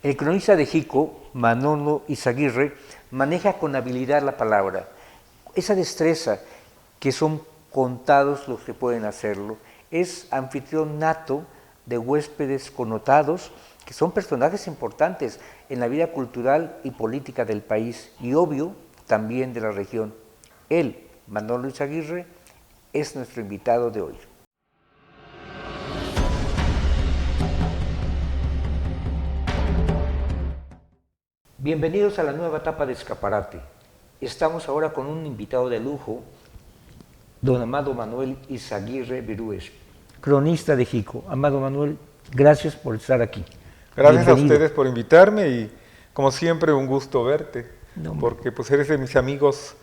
El cronista de Jico, Manolo Izaguirre, maneja con habilidad la palabra, esa destreza que son contados los que pueden hacerlo. Es anfitrión nato de huéspedes connotados, que son personajes importantes en la vida cultural y política del país y obvio también de la región. Él, Manolo Izaguirre, es nuestro invitado de hoy. Bienvenidos a la nueva etapa de Escaparate. Estamos ahora con un invitado de lujo, don Amado Manuel Izaguirre Berúes, cronista de Jico. Amado Manuel, gracias por estar aquí. Gracias Bienvenido. a ustedes por invitarme y, como siempre, un gusto verte, porque pues eres de mis amigos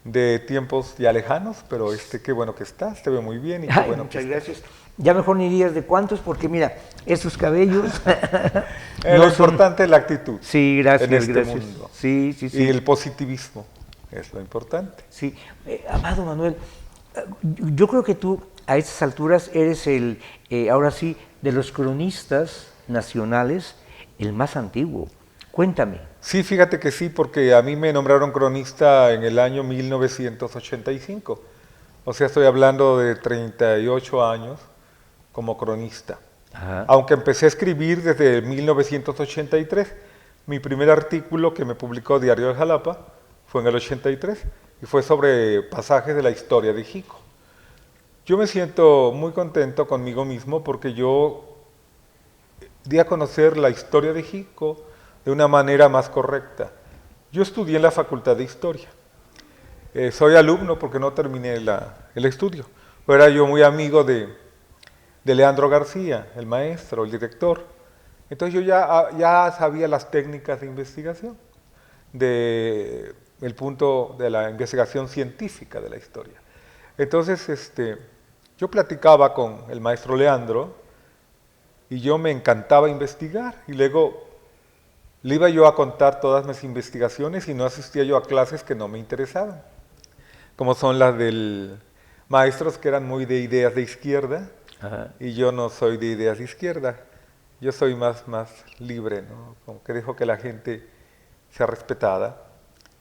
de tiempos ya lejanos, pero qué bueno que estás, te veo muy bien y qué bueno muchas que gracias. Ya mejor ni digas de cuántos, porque mira, esos cabellos... Lo importante es la actitud. Sí, gracias, en este gracias. mundo. Sí. Y el positivismo es lo importante. Sí, Amado Manuel, yo creo que tú a estas alturas eres ahora sí, de los cronistas nacionales, el más antiguo. Cuéntame. Sí, fíjate que sí, porque a mí me nombraron cronista en el año 1985. O sea, estoy hablando de 38 años como cronista. Ajá. Aunque empecé a escribir desde 1983. Mi primer artículo que me publicó Diario de Jalapa fue en el 83 y fue sobre pasajes de la historia de Jico. Yo me siento muy contento conmigo mismo porque yo di a conocer la historia de Jico de una manera más correcta. Yo estudié en la Facultad de Historia. Soy alumno porque no terminé el estudio. Era yo muy amigo de Leandro García, el maestro, el director. Entonces yo ya sabía las técnicas de investigación, el punto de la investigación científica de la historia. Entonces yo platicaba con el maestro Leandro y yo me encantaba investigar y luego le iba yo a contar todas mis investigaciones y no asistía yo a clases que no me interesaban, como son las del maestros que eran muy de ideas de izquierda. Ajá. Y yo no soy de ideas de izquierda, yo soy más libre, ¿no? Como que dejo que la gente sea respetada,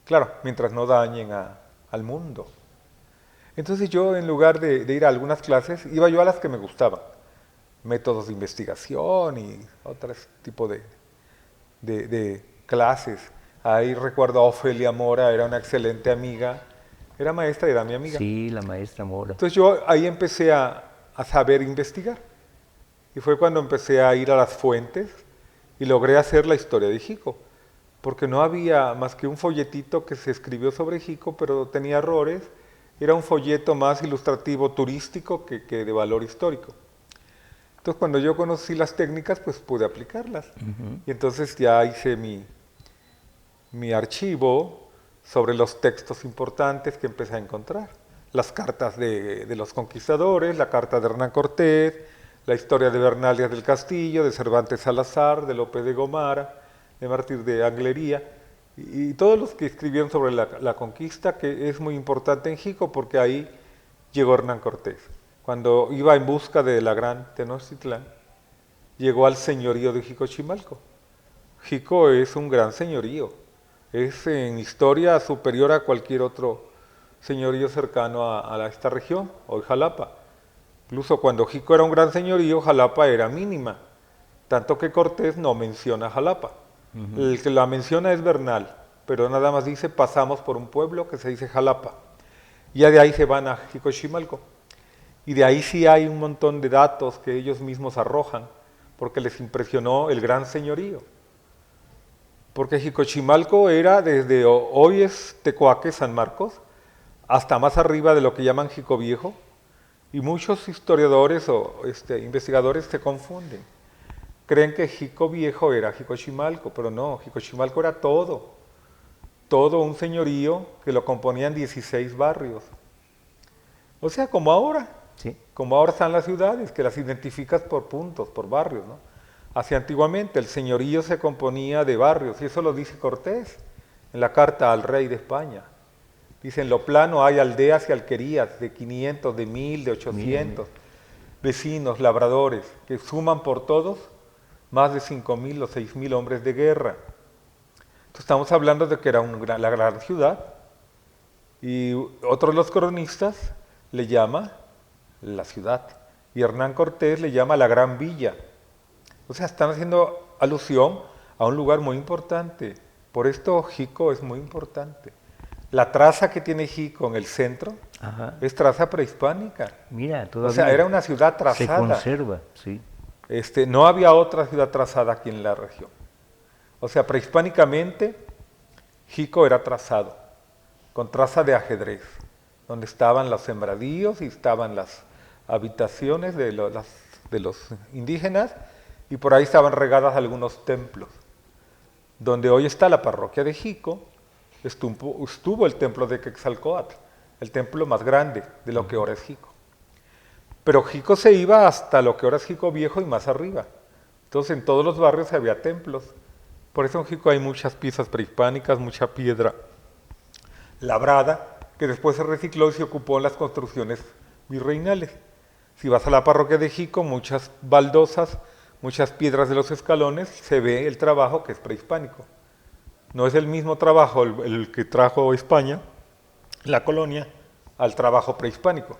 claro, mientras no dañen al mundo. Entonces yo, en lugar de ir a algunas clases, iba yo a las que me gustaban, métodos de investigación y otros tipos de clases. Ahí recuerdo a Ofelia Mora, era una excelente amiga, era maestra y era mi amiga. Sí, la maestra Mora. Entonces yo ahí empecé a saber investigar. Y fue cuando empecé a ir a las fuentes y logré hacer la historia de Jico. Porque no había más que un folletito que se escribió sobre Jico, pero tenía errores. Era un folleto más ilustrativo turístico que de valor histórico. Entonces cuando yo conocí las técnicas, pues pude aplicarlas. Y entonces ya hice mi archivo sobre los textos importantes que empecé a encontrar. Las cartas de los conquistadores, la carta de Hernán Cortés, la historia de Bernal Díaz del Castillo, de Cervantes Salazar, de Lope de Gomara, de Mártir de Anglería, y todos los que escribieron sobre la conquista, que es muy importante en Jico porque ahí llegó Hernán Cortés. Cuando iba en busca de la gran Tenochtitlán, llegó al señorío de Jicochimalco. Jico es un gran señorío, es en historia superior a cualquier otro señorío cercano a esta región, hoy Jalapa. Incluso cuando Jico era un gran señorío, Jalapa era mínima, tanto que Cortés no menciona Jalapa. El que la menciona es Bernal, pero nada más dice pasamos por un pueblo que se dice Jalapa. Y ya de ahí se van a Jicochimalco. Y de ahí sí hay un montón de datos que ellos mismos arrojan, porque les impresionó el gran señorío. Porque Jicochimalco era desde hoy es Tecoaque, San Marcos, hasta más arriba de lo que llaman Jico Viejo, y muchos historiadores o investigadores se confunden. Creen que Jico Viejo era Jicochimalco, pero no, Jicochimalco era todo un señorío que lo componían 16 barrios. O sea, como ahora, sí. Como ahora están las ciudades, que las identificas por puntos, por barrios, ¿no? Así antiguamente el señorío se componía de barrios, y eso lo dice Cortés en la carta al rey de España. Dice, en lo plano hay aldeas y alquerías de 500, de 1000, de 800 vecinos, labradores, que suman por todos más de 5.000 o 6.000 hombres de guerra. Entonces estamos hablando de que era la gran ciudad, y otro de los cronistas le llama la ciudad, y Hernán Cortés le llama la gran villa. O sea, están haciendo alusión a un lugar muy importante. Por esto Jico es muy importante. La traza que tiene Jico en el centro es traza prehispánica. Mira, todavía o sea, era una ciudad trazada. se conserva, sí. No había otra ciudad trazada aquí en la región. O sea, prehispánicamente Jico era trazado, con traza de ajedrez, donde estaban los sembradíos y estaban las habitaciones de los indígenas, y por ahí estaban regadas algunos templos. Donde hoy está la parroquia de Jico, estuvo el templo de Quetzalcóatl, el templo más grande de lo que ahora es Jico. Pero Jico se iba hasta lo que ahora es Jico Viejo y más arriba. Entonces en todos los barrios había templos. Por eso en Jico hay muchas piezas prehispánicas, mucha piedra labrada, que después se recicló y se ocupó en las construcciones virreinales. Si vas a la parroquia de Jico, muchas baldosas, muchas piedras de los escalones, se ve el trabajo que es prehispánico. No es el mismo trabajo el que trajo España, la colonia, al trabajo prehispánico.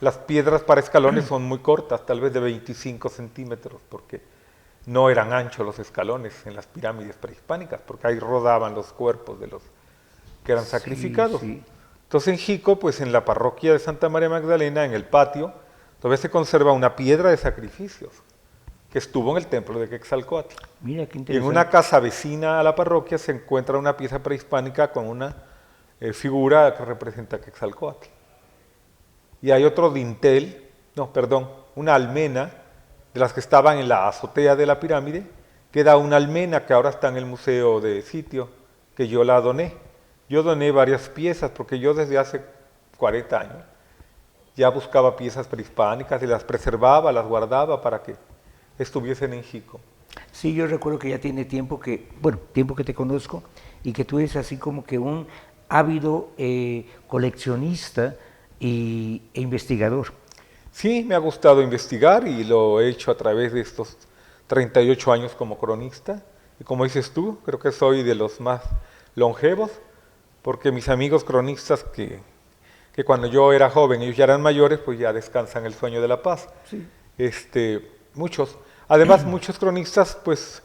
Las piedras para escalones son muy cortas, tal vez de 25 centímetros, porque no eran anchos los escalones en las pirámides prehispánicas, porque ahí rodaban los cuerpos de los que eran sacrificados. Sí. Entonces en Jico, pues en la parroquia de Santa María Magdalena, en el patio, todavía se conserva una piedra de sacrificios que estuvo en el templo de Quetzalcóatl. Mira, qué interesante. Y en una casa vecina a la parroquia se encuentra una pieza prehispánica con una figura que representa a Quetzalcóatl. Y hay otro dintel, una almena, de las que estaban en la azotea de la pirámide, queda una almena que ahora está en el museo de sitio, que yo la doné. Yo doné varias piezas, porque yo desde hace 40 años ya buscaba piezas prehispánicas y las preservaba, las guardaba para que estuviesen en Jico. Sí, yo recuerdo que ya tiene tiempo que te conozco, y que tú eres así como que un ávido coleccionista e investigador. Sí, me ha gustado investigar y lo he hecho a través de estos 38 años como cronista. Y como dices tú, creo que soy de los más longevos, porque mis amigos cronistas que cuando yo era joven, ellos ya eran mayores, pues ya descansan el sueño de la paz. Sí. Muchos. Además, muchos cronistas, pues,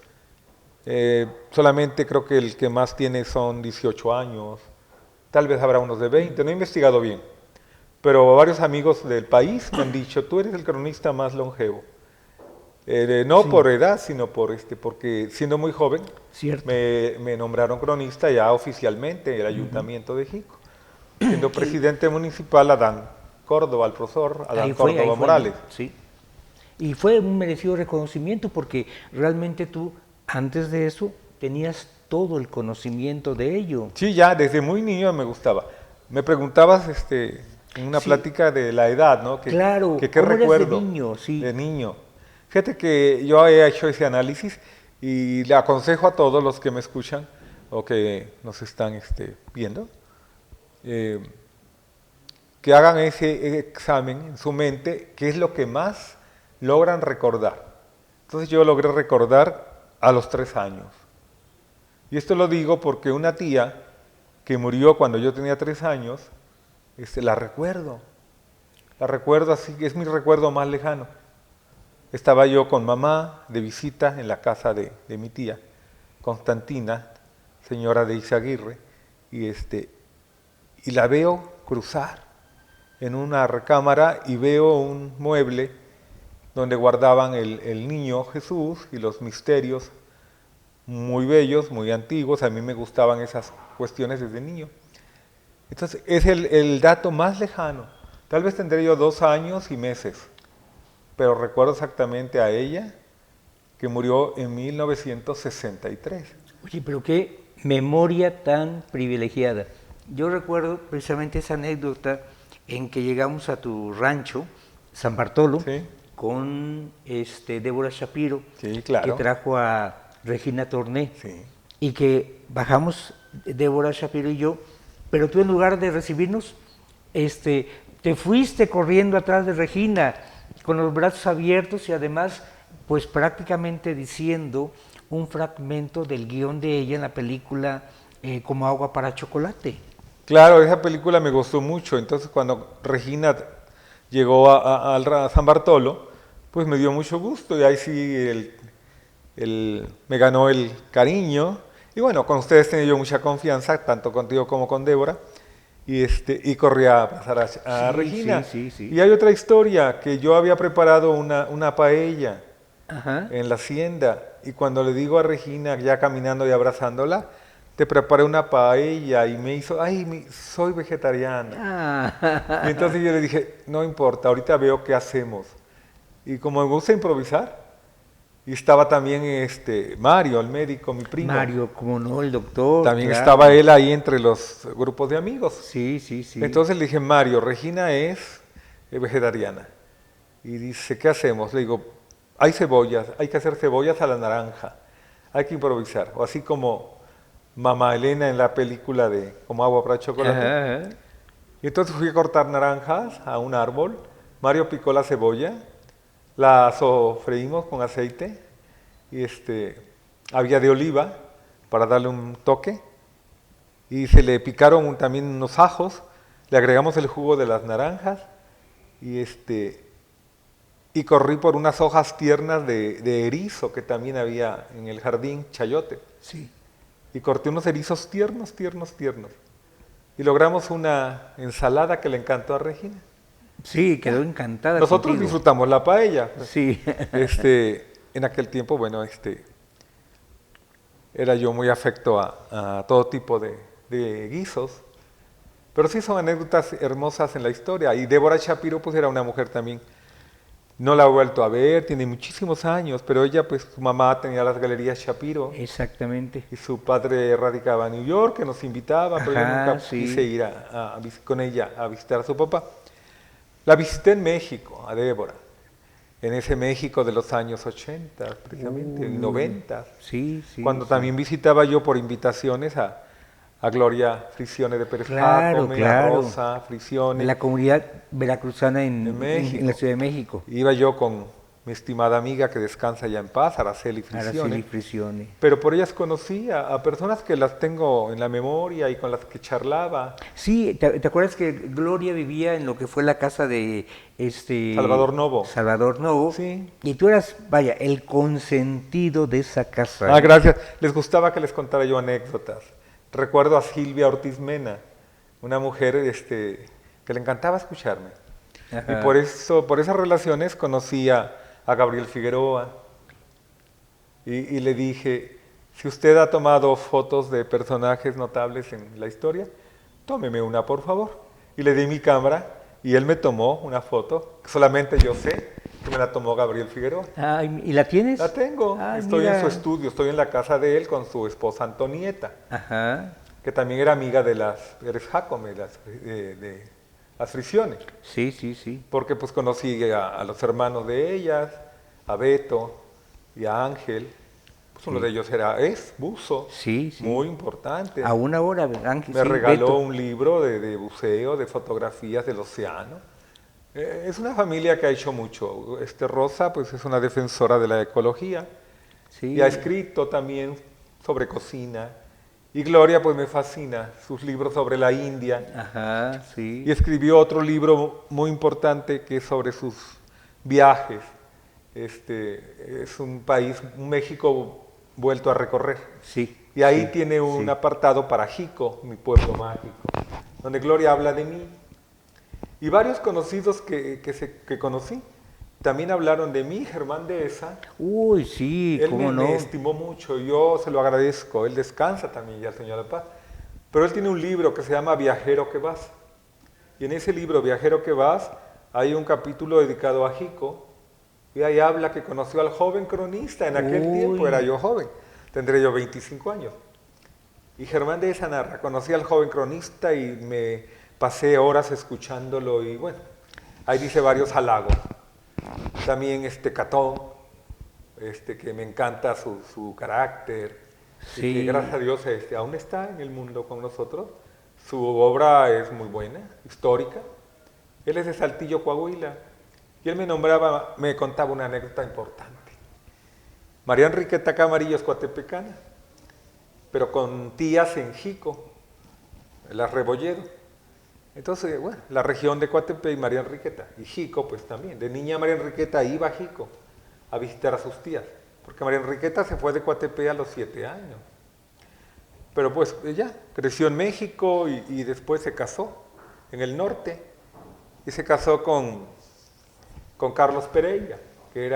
solamente creo que el que más tiene son 18 años, tal vez habrá unos de 20, no he investigado bien. Pero varios amigos del país me han dicho, tú eres el cronista más longevo. No sí. Por edad, sino porque siendo muy joven, me nombraron cronista ya oficialmente en el Ayuntamiento de Jico. Siendo presidente municipal Adán Córdoba, el profesor Adán Córdoba Morales. Sí. Y fue un merecido reconocimiento, porque realmente tú, antes de eso, tenías todo el conocimiento de ello. Sí, ya desde muy niño me gustaba. Me preguntabas en una plática de la edad, ¿no? Claro, ¿qué recuerdo? De niño, sí. De niño. Fíjate que yo he hecho ese análisis y le aconsejo a todos los que me escuchan o que nos están viendo, que hagan ese examen en su mente, qué es lo que más logran recordar. Entonces yo logré recordar a los 3 años. Y esto lo digo porque una tía que murió cuando yo tenía 3 años, la recuerdo así, es mi recuerdo más lejano. Estaba yo con mamá de visita en la casa de mi tía, Constantina, señora de Izaguirre, y la veo cruzar en una recámara y veo un mueble donde guardaban el niño Jesús y los misterios muy bellos, muy antiguos. A mí me gustaban esas cuestiones desde niño. Entonces es el dato más lejano. Tal vez tendré yo 2 años y meses, pero recuerdo exactamente a ella, que murió en 1963. Oye, pero qué memoria tan privilegiada. Yo recuerdo precisamente esa anécdota en que llegamos a tu rancho, San Bartolo, sí, con Débora Shapiro, sí, claro, que trajo a Regina Torné, sí, y que bajamos Débora Shapiro y yo, pero tú en lugar de recibirnos, te fuiste corriendo atrás de Regina con los brazos abiertos, y además pues prácticamente diciendo un fragmento del guión de ella en la película Como agua para chocolate. Claro, esa película me gustó mucho, entonces cuando Regina llegó a San Bartolo, pues me dio mucho gusto y ahí sí me ganó el cariño. Y bueno, con ustedes tenía yo mucha confianza, tanto contigo como con Débora, y corrí a pasar a Sí, Regina. sí, sí, sí. Y hay otra historia, que yo había preparado una paella Ajá. en la hacienda, y cuando le digo a Regina, ya caminando y abrazándola, te preparé una paella, y me hizo, ay, soy vegetariana. Y Ah. entonces yo le dije, no importa, ahorita veo qué hacemos. Y como me gusta improvisar, y estaba también Mario, el médico, mi primo. Mario, como no, el doctor, También estaba claro. él ahí entre los grupos de amigos. Sí, sí, sí. Entonces le dije, Mario, Regina es vegetariana. Y dice, ¿qué hacemos? Le digo, hay cebollas, hay que hacer cebollas a la naranja. Hay que improvisar. O así como Mamá Elena en la película de Como agua para chocolate. Ajá, ajá. Y entonces fui a cortar naranjas a un árbol. Mario picó la cebolla, la sofreímos con aceite y había de oliva para darle un toque. Y se le picaron también unos ajos, le agregamos el jugo de las naranjas y y corrí por unas hojas tiernas de erizo que también había en el jardín, chayote. Sí. Y corté unos erizos tiernos, tiernos, tiernos. Y logramos una ensalada que le encantó a Regina. Sí, quedó encantada Nosotros contigo. disfrutamos la paella. Sí. En aquel tiempo, bueno, era yo muy afecto a todo tipo de guisos. Pero sí son anécdotas hermosas en la historia. Y Débora Shapiro, pues era una mujer también. No la he vuelto a ver, tiene muchísimos años, pero ella, pues su mamá tenía las galerías Shapiro Exactamente. y su padre radicaba en New York, que nos invitaba, pero yo Ajá, nunca sí. quise ir con ella a visitar a su papá. La visité en México, a Débora, en ese México de los años 80, precisamente, y 90, Sí, sí. cuando Sí. también visitaba yo por invitaciones a Gloria Frisione de Pérez Claro, Jácome, a claro. Rosa Frisione La comunidad veracruzana en en la México. Ciudad de México. Iba yo con mi estimada amiga que descansa ya en paz, Araceli Araceli Frisione, Frisione. pero por ellas conocí a personas que las tengo en la memoria y con las que charlaba. Sí, ¿te acuerdas que Gloria vivía en lo que fue la casa de Salvador Novo. Salvador Novo? Sí. Y tú eras, vaya, el consentido de esa casa. Ah, gracias. Les gustaba que les contara yo anécdotas. Recuerdo a Silvia Ortiz Mena, una mujer que le encantaba escucharme. Y Ajá. por eso, por esas relaciones conocí a Gabriel Figueroa y le dije, si usted ha tomado fotos de personajes notables en la historia, tómeme una por favor. Y le di mi cámara y él me tomó una foto, que solamente yo sé que me la tomó Gabriel Figueroa. Ay, ¿y la tienes? La tengo, Ay, estoy en su mira. estudio, estoy en la casa de él con su esposa Antonieta, Ajá. que también era amiga de las Pérez Jácome, de las Frisiones, Sí, sí, sí. porque pues conocí a los hermanos de ellas, a Beto y a Ángel. Pues uno Sí. de ellos es buzo, Sí, sí. muy importante. A una hora, Ángel. Me Sí, regaló Beto. un libro de buceo, de fotografías del océano. Es una familia que ha hecho mucho. Rosa pues es una defensora de la ecología Sí. y ha escrito también sobre cocina. Y Gloria pues me fascina, sus libros sobre la India. Ajá, sí. Y escribió otro libro muy importante que es sobre sus viajes. Es un país, un México vuelto a recorrer. Sí. Y ahí sí, tiene un sí. apartado para Jico, mi pueblo mágico, donde Gloria habla de mí. Y varios conocidos que conocí también hablaron de mí, Germán Dehesa. Uy, sí, Él cómo me no. estimó mucho, yo se lo agradezco. Él descansa también ya, Señor de Paz. Pero él tiene un libro que se llama Viajero que vas. Y en ese libro, Viajero que vas, hay un capítulo dedicado a Jico. Y ahí habla que conoció al joven cronista. En aquel tiempo era yo joven, tendré yo 25 años. Y Germán Dehesa narra, conocí al joven cronista y me pasé horas escuchándolo y bueno, ahí dice varios halagos. También Catón, que me encanta su carácter, y que Sí. gracias a Dios aún está en el mundo con nosotros. Su obra es muy buena, histórica. Él es de Saltillo, Coahuila, y él me contaba una anécdota importante. María Enriqueta Camarillo es coatepecana, pero con tías en Jico, la Rebolledo. Entonces, bueno, la región de Coatepe y María Enriqueta, y Jico pues también. De niña María Enriqueta iba a Jico a visitar a sus tías, porque María Enriqueta se fue de Coatepe a los 7 años. Pero pues ella creció en México y después se casó en el norte, y se casó con Carlos Pereira, que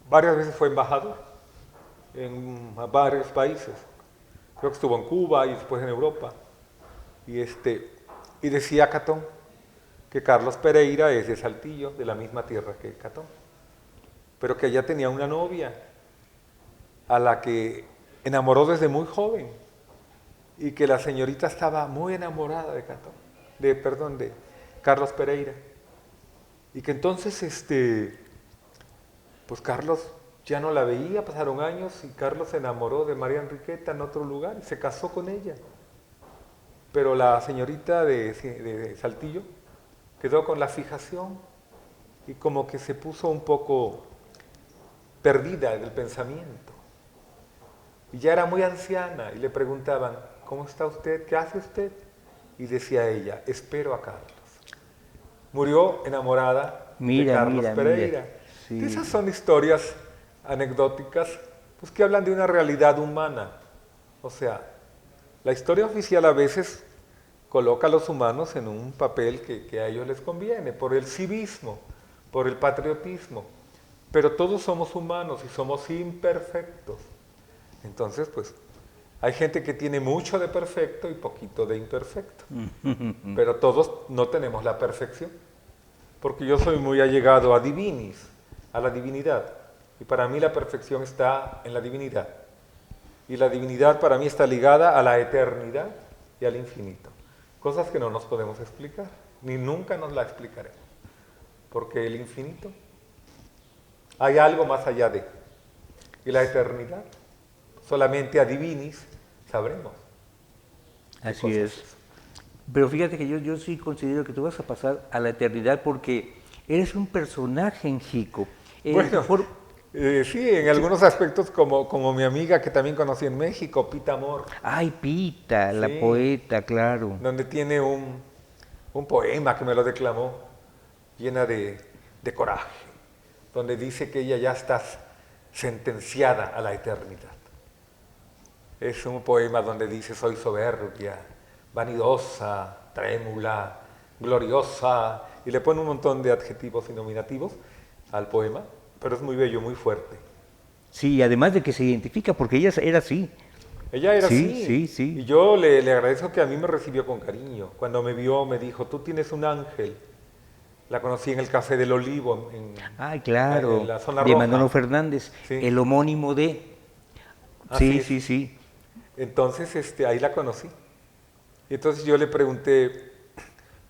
varias veces fue embajador en varios países. Creo que estuvo en Cuba y después en Europa. Y decía Catón que Carlos Pereira es de Saltillo, de la misma tierra que Catón, pero que ella tenía una novia a la que enamoró desde muy joven y que la señorita estaba muy enamorada de de Carlos Pereira. Y que entonces, pues Carlos ya no la veía, pasaron años y Carlos se enamoró de María Enriqueta en otro lugar y se casó con ella. Pero la señorita de Saltillo quedó con la fijación y como que se puso un poco perdida en el pensamiento. Y ya era muy anciana y le preguntaban, ¿cómo está usted? ¿Qué hace usted? Y decía ella, espero a Carlos. Murió enamorada de Carlos Pereira. Sí. Esas son historias anecdóticas pues, que hablan de una realidad humana. O sea, la historia oficial a veces coloca a los humanos en un papel que a ellos les conviene, por el civismo, por el patriotismo. Pero todos somos humanos y somos imperfectos. Entonces, pues, hay gente que tiene mucho de perfecto y poquito de imperfecto. Pero todos no tenemos la perfección. Porque yo soy muy allegado a divinis, a la divinidad. Y para mí la perfección está en la divinidad. Y la divinidad para mí está ligada a la eternidad y al infinito. Cosas que no nos podemos explicar, ni nunca nos la explicaremos. Porque el infinito, hay algo más allá de. Y la eternidad, solamente a divinis sabremos. Así es. Pero fíjate que yo sí considero que tú vas a pasar a la eternidad porque eres un personaje en Jico. Bueno, sí, en algunos aspectos como mi amiga que también conocí en México, Pita Amor. Ay, Pita, sí, la poeta, claro. Donde tiene un poema que me lo declamó, llena de coraje, donde dice que ella ya está sentenciada a la eternidad. Es un poema donde dice, soy soberbia, vanidosa, trémula, gloriosa, y le pone un montón de adjetivos y nominativos al poema, pero es muy bello, muy fuerte. Sí, además de que se identifica, porque ella era así. Ella era sí, así. Sí, sí. Y yo le agradezco que a mí me recibió con cariño. Cuando me vio, me dijo, tú tienes un ángel. La conocí en el Café del Olivo, claro, en la zona de roja. Manolo Fernández, sí. El homónimo de... Sí. Entonces, ahí la conocí. Y entonces yo le pregunté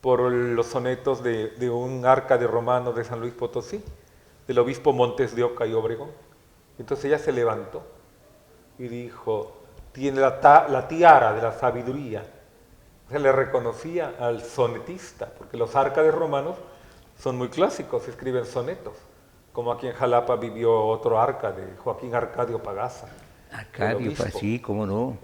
por los sonetos de un arca de romano de San Luis Potosí, del obispo Montes de Oca y Obregón. Entonces ella se levantó y dijo, tiene la tiara de la sabiduría. O sea, le reconocía al sonetista, porque los arcades romanos son muy clásicos, se escriben sonetos, como aquí en Jalapa vivió otro arca de Joaquín Arcadio Pagaza. Arcadio, sí, cómo no.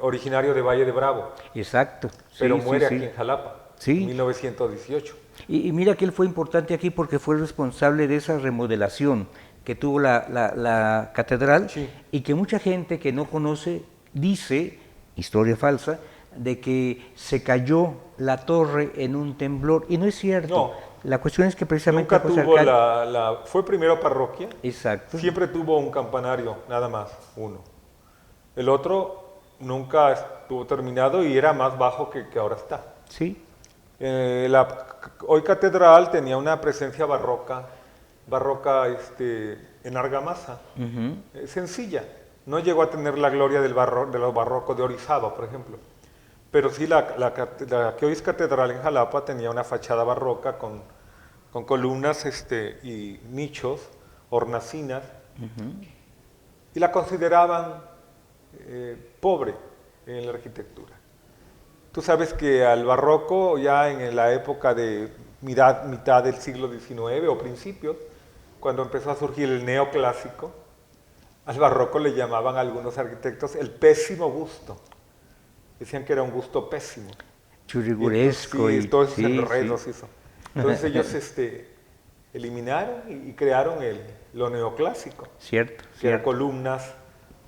Originario de Valle de Bravo. Exacto. Pero muere aquí en Jalapa, en 1918. Y mira que él fue importante aquí porque fue responsable de esa remodelación que tuvo la catedral, y que mucha gente que no conoce dice, historia falsa, de que se cayó la torre en un temblor, y no es cierto. No. La cuestión es que precisamente nunca tuvo fue primero parroquia. Exacto. Siempre tuvo un campanario, nada más, uno. El otro nunca estuvo terminado y era más bajo que ahora está. Sí. Hoy catedral tenía una presencia barroca en argamasa, sencilla. No llegó a tener la gloria de los barrocos de Orizaba, por ejemplo. Pero sí, la que hoy es catedral en Jalapa tenía una fachada barroca con columnas y nichos, hornacinas, y la consideraban pobre en la arquitectura. Tú sabes que al barroco, ya en la época de mitad del siglo XIX o principios, cuando empezó a surgir el neoclásico, Al barroco le llamaban a algunos arquitectos el pésimo gusto. Decían que era un gusto pésimo. Y entonces, Churriguresco sí, y todos esos sí, sí. enredos y eso. Entonces ellos eliminaron y crearon lo neoclásico, Cierto, que eran cierto. columnas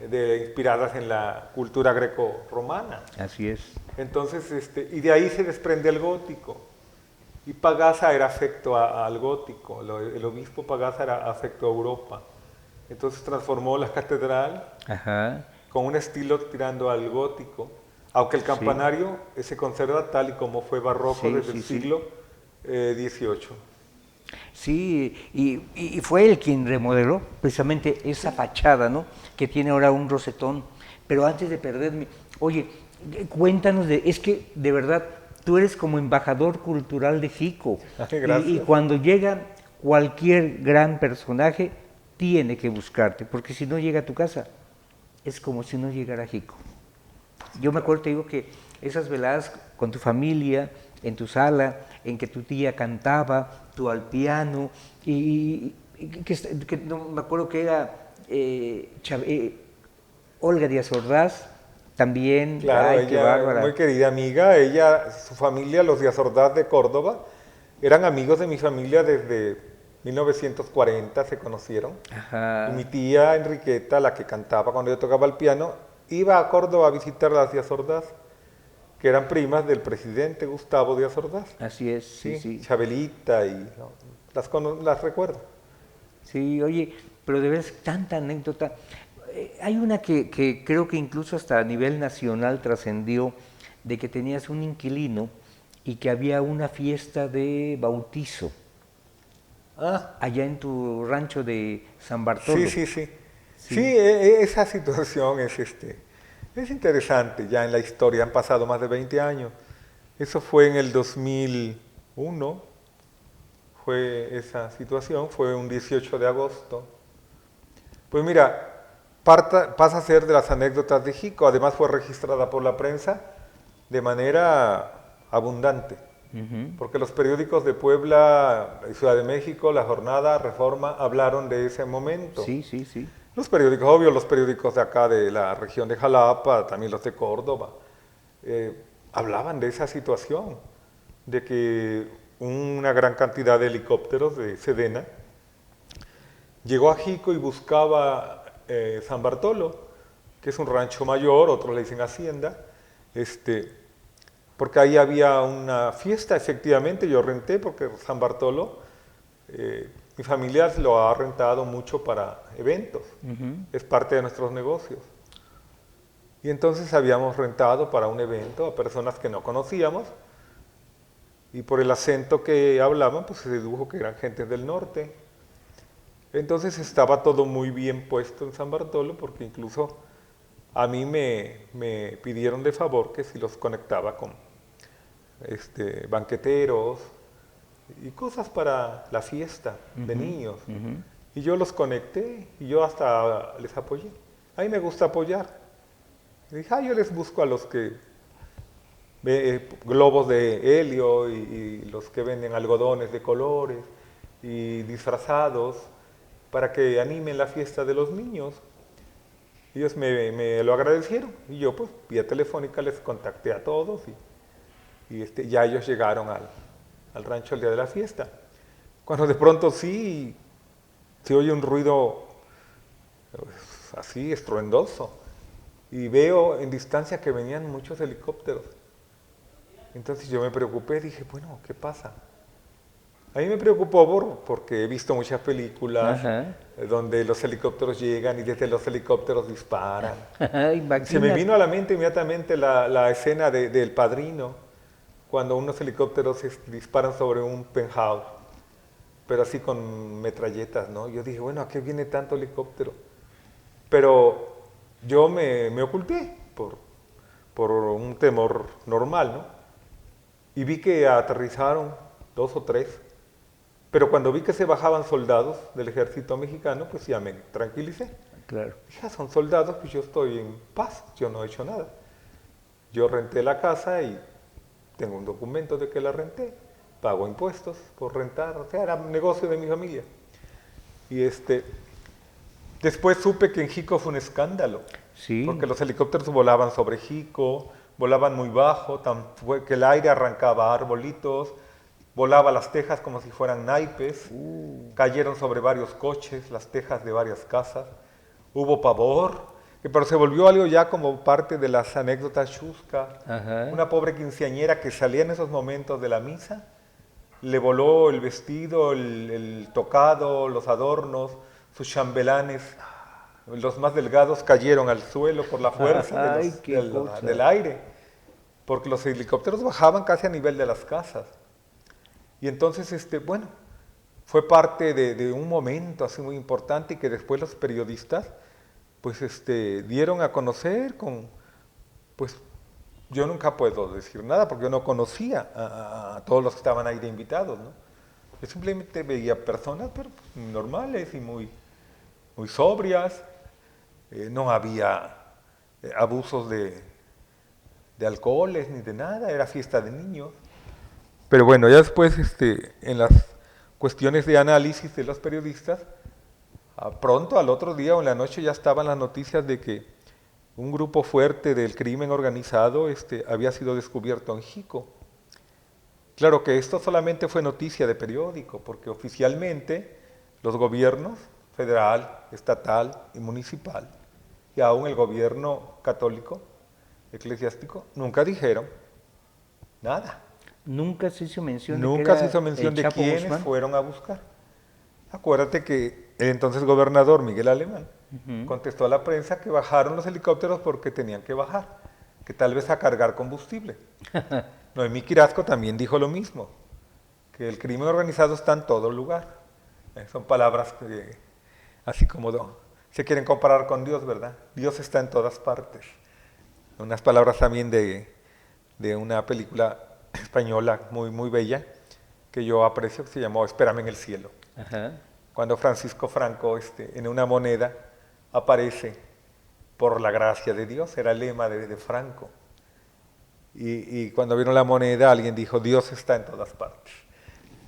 inspiradas en la cultura greco-romana. Así es. Entonces, y de ahí se desprende el gótico. Y Pagasa era afecto al gótico, el obispo Pagasa era afecto a Europa. Entonces transformó la catedral Ajá. con un estilo tirando al gótico, aunque el Sí, campanario se conserva tal y como fue barroco sí, desde el sí, sí. siglo XVIII. Sí, y fue él quien remodeló precisamente esa fachada, ¿no? Que tiene ahora un rosetón. Pero antes de perderme, oye, cuéntanos es que de verdad tú eres como embajador cultural de Jico. Y Gracias. cuando llega cualquier gran personaje, tiene que buscarte, porque si no llega a tu casa, es como si no llegara a Jico. Yo me acuerdo, te digo que esas veladas con tu familia, en tu sala, en que tu tía cantaba, tú al piano, no, me acuerdo que era Olga Díaz Ordaz, también, Claro, ay, qué ella, muy bárbara. querida amiga, ella, su familia, los Díaz Ordaz de Córdoba, eran amigos de mi familia desde 1940, se conocieron. Y mi Ajá, tía Enriqueta, la que cantaba cuando yo tocaba el piano, iba a Córdoba a visitar a las Díaz Ordaz, que eran primas del presidente Gustavo Díaz Ordaz. así es, sí, Sí, sí. Chabelita y no, las recuerdo. Sí, oye, pero de veras, tanta anécdota. Hay una que creo que incluso hasta a nivel nacional trascendió, de que tenías un inquilino y que había una fiesta de bautizo Ah, allá en tu rancho de San sí, Bartolo. sí, sí. Sí, Sí, esa situación es interesante. Ya en la historia han pasado más de 20 años. Eso fue en el 2001, fue esa situación, fue un 18 de agosto. Pues mira, pasa a ser de las anécdotas de Jico, además fue registrada por la prensa de manera abundante, ujú, porque los periódicos de Puebla y Ciudad de México, La Jornada, Reforma, hablaron de ese momento. sí, sí, sí. Los periódicos, obvio, los periódicos de acá, de la región de Jalapa, también los de Córdoba, hablaban de esa situación, de que una gran cantidad de helicópteros de Sedena llegó a Jico y buscaba San Bartolo, que es un rancho mayor, otros le dicen hacienda, porque ahí había una fiesta, efectivamente, yo renté, porque San Bartolo, mi familia lo ha rentado mucho para eventos, Ujú. es parte de nuestros negocios. Y entonces habíamos rentado para un evento a personas que no conocíamos, y por el acento que hablaban, pues se dedujo que eran gentes del norte. Entonces estaba todo muy bien puesto en San Bartolo, porque incluso a mí me pidieron de favor que si los conectaba con banqueteros y cosas para la fiesta de Ujú, niños. ujú. Y yo los conecté y yo hasta les apoyé. A mí me gusta apoyar. Y dije, yo les busco a los que globos de helio y los que venden algodones de colores y disfrazados para que animen la fiesta de los niños. Ellos me lo agradecieron y yo pues vía telefónica les contacté a todos y ya ellos llegaron al rancho el día de la fiesta. Cuando de pronto sí se oye un ruido así estruendoso y veo en distancia que venían muchos helicópteros. Entonces yo me preocupé, dije, bueno, ¿qué pasa? A mí me preocupó porque he visto muchas películas Ajá. donde los helicópteros llegan y desde los helicópteros disparan. Y se me Imagínate. vino a la mente inmediatamente la escena del Padrino, cuando unos helicópteros disparan sobre un penthouse, pero así con metralletas, ¿no? Yo dije, bueno, ¿a qué viene tanto helicóptero? Pero yo me oculté por un temor normal, ¿no? Y vi que aterrizaron 2 o 3. Pero cuando vi que se bajaban soldados del ejército mexicano, pues ya me tranquilicé. Claro. Dije, son soldados, pues yo estoy en paz, yo no he hecho nada. Yo renté la casa y tengo un documento de que la renté, pago impuestos por rentar, o sea, era un negocio de mi familia. Y Después supe que en Jico fue un escándalo, Sí. porque los helicópteros volaban sobre Jico, volaban muy bajo, que el aire arrancaba arbolitos, volaba las tejas como si fueran naipes, cayeron sobre varios coches, las tejas de varias casas, hubo pavor, pero se volvió algo ya como parte de las anécdotas chuscas. Ajá. Una pobre quinceañera que salía en esos momentos de la misa, le voló el vestido, el tocado, los adornos, sus chambelanes, los más delgados cayeron al suelo por la fuerza de Ay, qué cosa. del aire, porque los helicópteros bajaban casi a nivel de las casas. Y entonces, bueno, fue parte de un momento así muy importante y que después los periodistas, pues, dieron a conocer pues, yo nunca puedo decir nada porque yo no conocía a todos los que estaban ahí de invitados, ¿no? Yo simplemente veía personas, pero pues, normales y muy sobrias, no había abusos de alcoholes ni de nada, era fiesta de niños. Pero bueno, ya después, en las cuestiones de análisis de los periodistas, pronto al otro día o en la noche ya estaban las noticias de que un grupo fuerte del crimen organizado había sido descubierto en Jico. Claro que esto solamente fue noticia de periódico, porque oficialmente los gobiernos federal, estatal y municipal, y aún el gobierno católico, eclesiástico, nunca dijeron nada. Nunca se hizo mención de que Nunca era se hizo mención el de Chapo quiénes Guzmán. fueron a buscar. Acuérdate que el entonces gobernador Miguel Alemán contestó a la prensa que bajaron los helicópteros porque tenían que bajar, que tal vez a cargar combustible. Noemí Quirasco también dijo lo mismo, que el crimen organizado está en todo lugar. Son palabras que, así como se quieren comparar con Dios, ¿verdad? Dios está en todas partes. Unas palabras también de una película española muy, muy bella que yo aprecio, que se llamó Espérame en el cielo. Ajá. Cuando Francisco Franco en una moneda aparece por la gracia de Dios, era el lema de Franco. Y cuando vieron la moneda alguien dijo, Dios está en todas partes.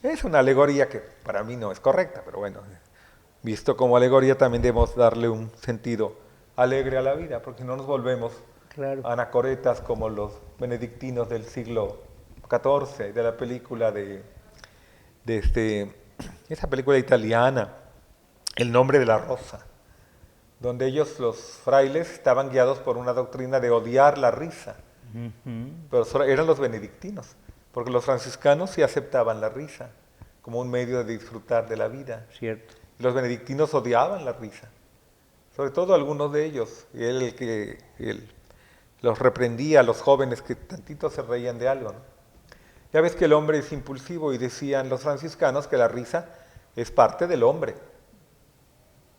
Es una alegoría que para mí no es correcta, pero bueno, visto como alegoría también debemos darle un sentido alegre a la vida, porque no nos volvemos Claro. anacoretas como los benedictinos del siglo XIV, de la película esa película italiana, El nombre de la rosa, donde ellos, los frailes, estaban guiados por una doctrina de odiar la risa, pero eran los benedictinos, porque los franciscanos sí aceptaban la risa como un medio de disfrutar de la vida. Cierto. Los benedictinos odiaban la risa, sobre todo algunos de ellos, y él los reprendía a los jóvenes que tantito se reían de algo, ¿no? Ya ves que el hombre es impulsivo y decían los franciscanos que la risa es parte del hombre.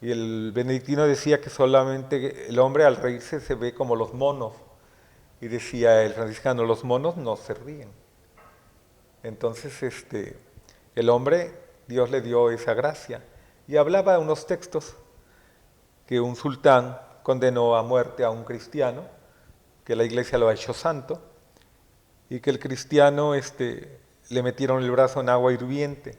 Y el benedictino decía que solamente el hombre al reírse se ve como los monos. Y decía el franciscano, los monos no se ríen. Entonces, el hombre, Dios le dio esa gracia. Y hablaba de unos textos que un sultán condenó a muerte a un cristiano, que la iglesia lo ha hecho santo, y que el cristiano le metieron el brazo en agua hirviente,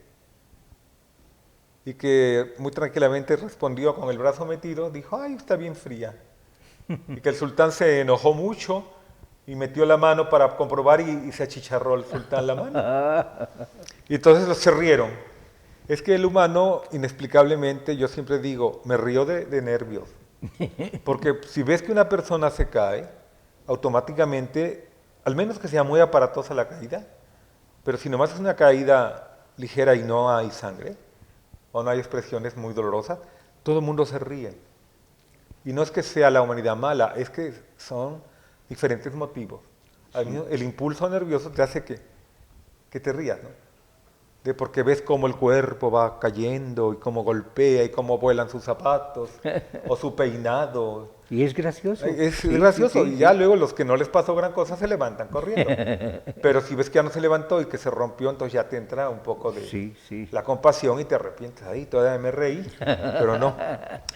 y que muy tranquilamente respondió con el brazo metido, dijo, ay, está bien fría. Y que el sultán se enojó mucho y metió la mano para comprobar y se achicharró el sultán la mano. Y entonces se rieron. Es que el humano, inexplicablemente, yo siempre digo, me río de nervios. Porque si ves que una persona se cae, automáticamente, al menos que sea muy aparatosa la caída, pero si nomás es una caída ligera y no hay sangre, o no hay expresiones muy dolorosas, todo el mundo se ríe. Y no es que sea la humanidad mala, es que son diferentes motivos. Sí. El impulso nervioso te hace que te rías, ¿no? Porque ves cómo el cuerpo va cayendo y cómo golpea y cómo vuelan sus zapatos o su peinado. Y es gracioso. Es gracioso. Y ya luego los que no les pasó gran cosa se levantan corriendo. Pero si ves que ya no se levantó y que se rompió, entonces ya te entra un poco de la compasión y te arrepientes. Ahí todavía me reí, pero no.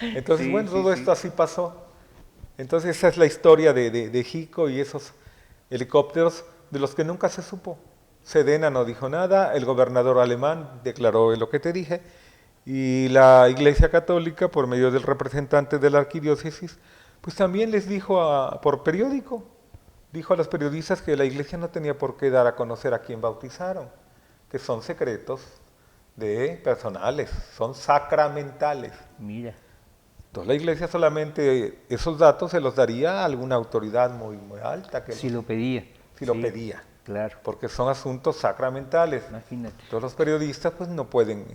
Entonces, bueno, todo esto así pasó. Entonces esa es la historia de Jico y esos helicópteros de los que nunca se supo. Sedena no dijo nada, el gobernador alemán declaró lo que te dije, Y la Iglesia Católica, por medio del representante de la arquidiócesis, pues también les dijo por periódico, dijo a los periodistas que la Iglesia no tenía por qué dar a conocer a quién bautizaron, que son secretos personales, son sacramentales. Mira. Entonces la Iglesia solamente esos datos se los daría a alguna autoridad muy, muy alta. Que Si lo pedía. si lo Sí, pedía. Claro. Porque son asuntos sacramentales. Imagínate. Todos los periodistas pues no pueden,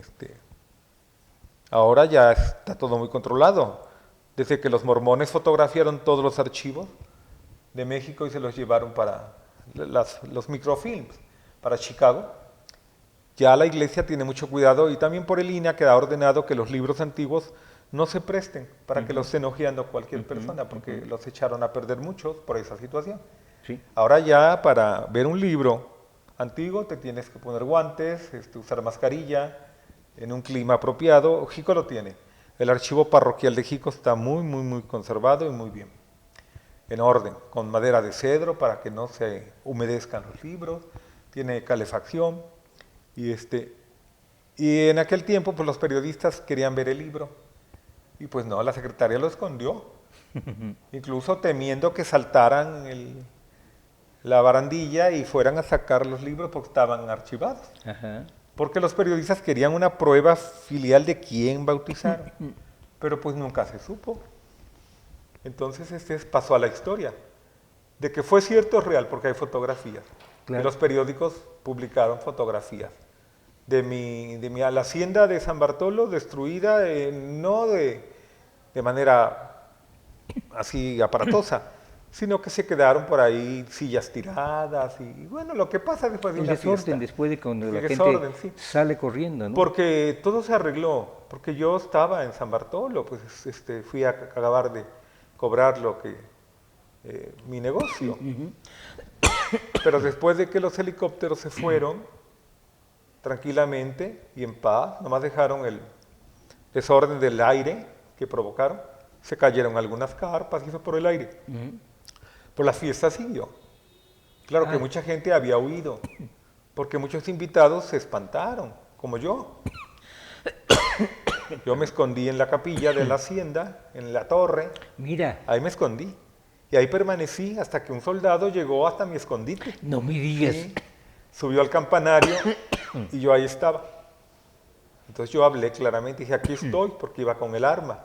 ahora ya está todo muy controlado. Desde que los mormones fotografiaron todos los archivos de México y se los llevaron para los microfilms, para Chicago, ya la iglesia tiene mucho cuidado y también por el INAH queda ordenado que los libros antiguos no se presten para que los estén hojeando cualquier persona, porque los echaron a perder muchos por esa situación. Sí. Ahora ya para ver un libro antiguo te tienes que poner guantes, usar mascarilla, en un clima apropiado. Jico lo tiene. El archivo parroquial de Jico está muy, muy, muy conservado y muy bien. En orden, con madera de cedro para que no se humedezcan los libros, tiene calefacción y y en aquel tiempo pues los periodistas querían ver el libro y pues no, la secretaria lo escondió, incluso temiendo que saltaran la barandilla y fueran a sacar los libros porque estaban archivados. Ajá. Porque los periodistas querían una prueba filial de quién bautizaron, pero pues nunca se supo. Entonces pasó a la historia. De que fue cierto es real, porque hay fotografías. Claro. Y los periódicos publicaron fotografías de la hacienda de San Bartolo destruida, no de manera así aparatosa, sino que se quedaron por ahí sillas tiradas y bueno, lo que pasa después de El una desorden fiesta. después de cuando El la desorden, gente sí. sale corriendo, ¿no? Porque todo se arregló, porque yo estaba en San Bartolo, pues fui a acabar de cobrar mi negocio. Pero después de que los helicópteros se fueron, tranquilamente y en paz, nomás dejaron el desorden del aire que provocaron, se cayeron algunas carpas y eso por el aire. Pues la fiesta siguió. Claro que mucha gente había huido, porque muchos invitados se espantaron, como yo. Yo me escondí en la capilla de la hacienda, en la torre. Mira, Ahí me escondí. Y ahí permanecí hasta que un soldado llegó hasta mi escondite. no me digas. Sí, subió al campanario y yo ahí estaba. Entonces yo hablé claramente, dije, aquí estoy, porque iba con el arma.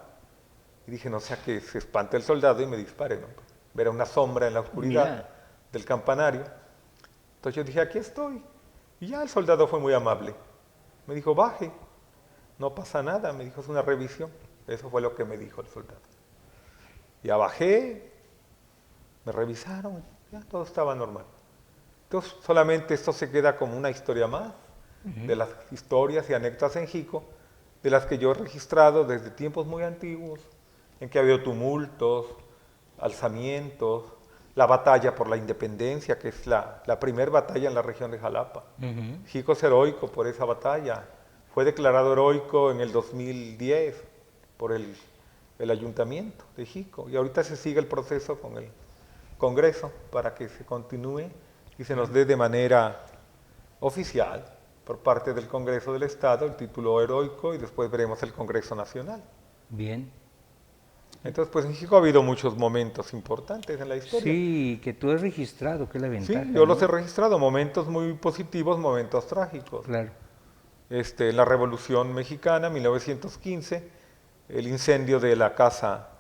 Y dije, no sea que se espante el soldado y me dispare, ¿no? Ver una sombra en la oscuridad Mira. del campanario. Entonces yo dije, aquí estoy. Y ya el soldado fue muy amable. Me dijo, baje, no pasa nada. Me dijo, es una revisión. Eso fue lo que me dijo el soldado. Ya bajé, me revisaron, ya todo estaba normal. Entonces solamente esto se queda como una historia más de las historias y anécdotas en Jico, de las que yo he registrado desde tiempos muy antiguos, en que ha habido tumultos, alzamientos, la batalla por la independencia, que es la primera batalla en la región de Jalapa. Jico es heroico por esa batalla. Fue declarado heroico en el 2010 por el ayuntamiento de Jico. Y ahorita se sigue el proceso con el Congreso para que se continúe y se nos dé de manera oficial por parte del Congreso del Estado el título heroico y después veremos el Congreso Nacional. Bien. Entonces, pues en Jico ha habido muchos momentos importantes en la historia. Sí, que tú has registrado, que es la ventaja. Sí, yo los ¿no? he registrado, momentos muy positivos, momentos trágicos. Claro. La Revolución Mexicana, 1915, el incendio de la casa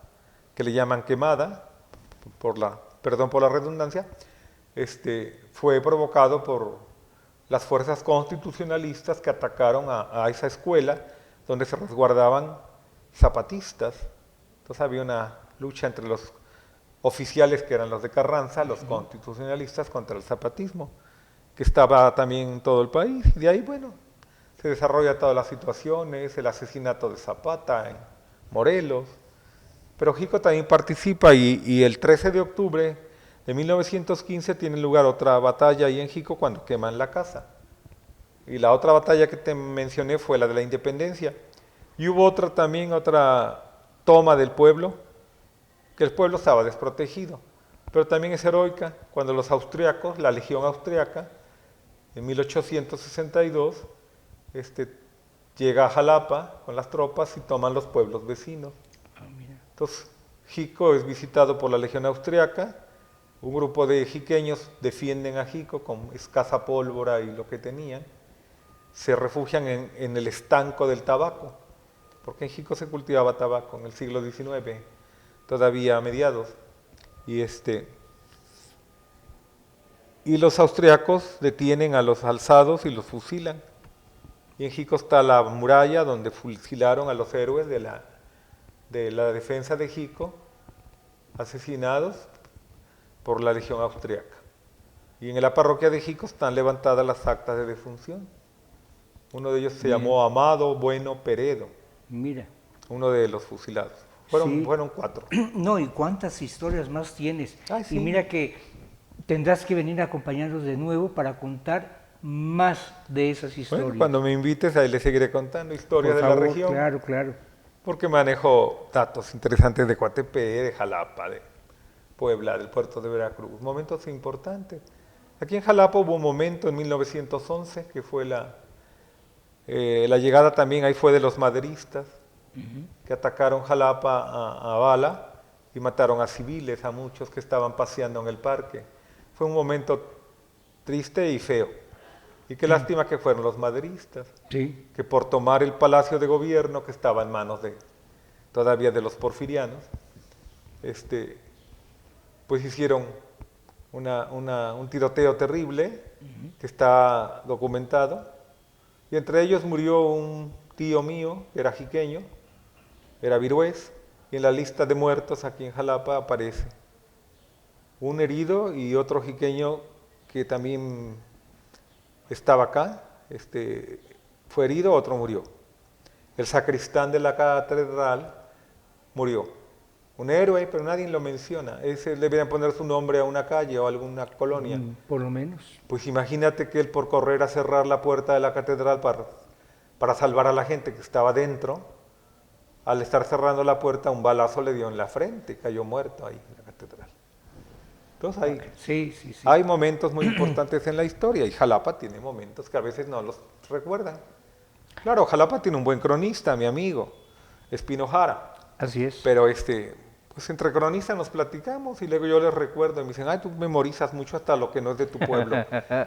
que le llaman Quemada, perdón por la redundancia, fue provocado por las fuerzas constitucionalistas que atacaron a esa escuela donde se resguardaban zapatistas. Entonces había una lucha entre los oficiales que eran los de Carranza, los constitucionalistas contra el zapatismo, que estaba también en todo el país. Y de ahí, bueno, se desarrolla todas las situaciones, el asesinato de Zapata en Morelos. Pero Jico también participa y el 13 de octubre de 1915 tiene lugar otra batalla ahí en Jico cuando queman la casa. Y la otra batalla que te mencioné fue la de la independencia. Y hubo otra también, otra toma del pueblo, que el pueblo estaba desprotegido. Pero también es heroica cuando los austriacos, la legión austriaca, en 1862, llega a Jalapa con las tropas y toman los pueblos vecinos. Entonces, Jico es visitado por la Legión Austriaca, un grupo de jiqueños defienden a Jico con escasa pólvora y lo que tenían, se refugian en el estanco del tabaco, porque en Jico se cultivaba tabaco en el siglo XIX, todavía a mediados, y los austriacos detienen a los alzados y los fusilan. Y en Jico está la muralla donde fusilaron a los héroes de la defensa de Jico, asesinados por la Legión Austriaca. Y en la parroquia de Jico están levantadas las actas de defunción. Uno de ellos se llamó Amado Bueno Peredo. Mira. Uno de los fusilados. Fueron 4. No, y cuántas historias más tienes. Ay, sí. Y mira que tendrás que venir a acompañarnos de nuevo para contar más de esas historias. Bueno, cuando me invites, ahí les seguiré contando historias Por de favor, la región. Claro, claro. Porque manejo datos interesantes de Coatepec, de Jalapa, de Puebla, del puerto de Veracruz. Momentos importantes. Aquí en Jalapa hubo un momento en 1911 que fue la llegada también, ahí fue de los maderistas, que atacaron Jalapa a bala y mataron a civiles, a muchos que estaban paseando en el parque. Fue un momento triste y feo. Y qué lástima que fueron los maderistas, que por tomar el palacio de gobierno, que estaba en manos todavía de los porfirianos, pues hicieron un tiroteo terrible, que está documentado, y entre ellos murió un tío mío, que era jiqueño, era virués, y en la lista de muertos aquí en Jalapa aparece un herido y otro jiqueño que también estaba acá, fue herido, otro murió. El sacristán de la catedral murió. Un héroe, pero nadie lo menciona. Ese deberían poner su nombre a una calle o a alguna colonia. Por lo menos. Pues imagínate que él por correr a cerrar la puerta de la catedral para salvar a la gente que estaba dentro, al estar cerrando la puerta, un balazo le dio en la frente y cayó muerto ahí en la catedral. Entonces hay momentos muy importantes en la historia y Jalapa tiene momentos que a veces no los recuerdan. Claro, Jalapa tiene un buen cronista, mi amigo, Espino Jara. Así es. Pero pues entre cronistas nos platicamos y luego yo les recuerdo y me dicen, ay, tú memorizas mucho hasta lo que no es de tu pueblo.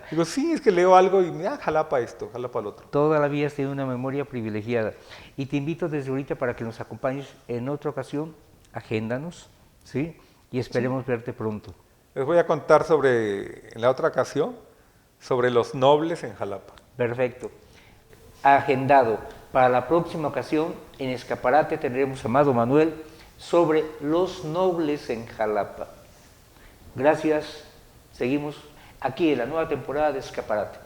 Digo, sí, es que leo algo y Jalapa esto, Jalapa lo otro. Toda la vida has tenido una memoria privilegiada. Y te invito desde ahorita para que nos acompañes en otra ocasión, agéndanos, ¿sí? Y esperemos verte pronto. Les voy a contar en la otra ocasión, sobre los nobles en Jalapa. Perfecto. Agendado. Para la próxima ocasión, en Escaparate tendremos a Amado Manuel sobre los nobles en Jalapa. Gracias. Seguimos aquí en la nueva temporada de Escaparate.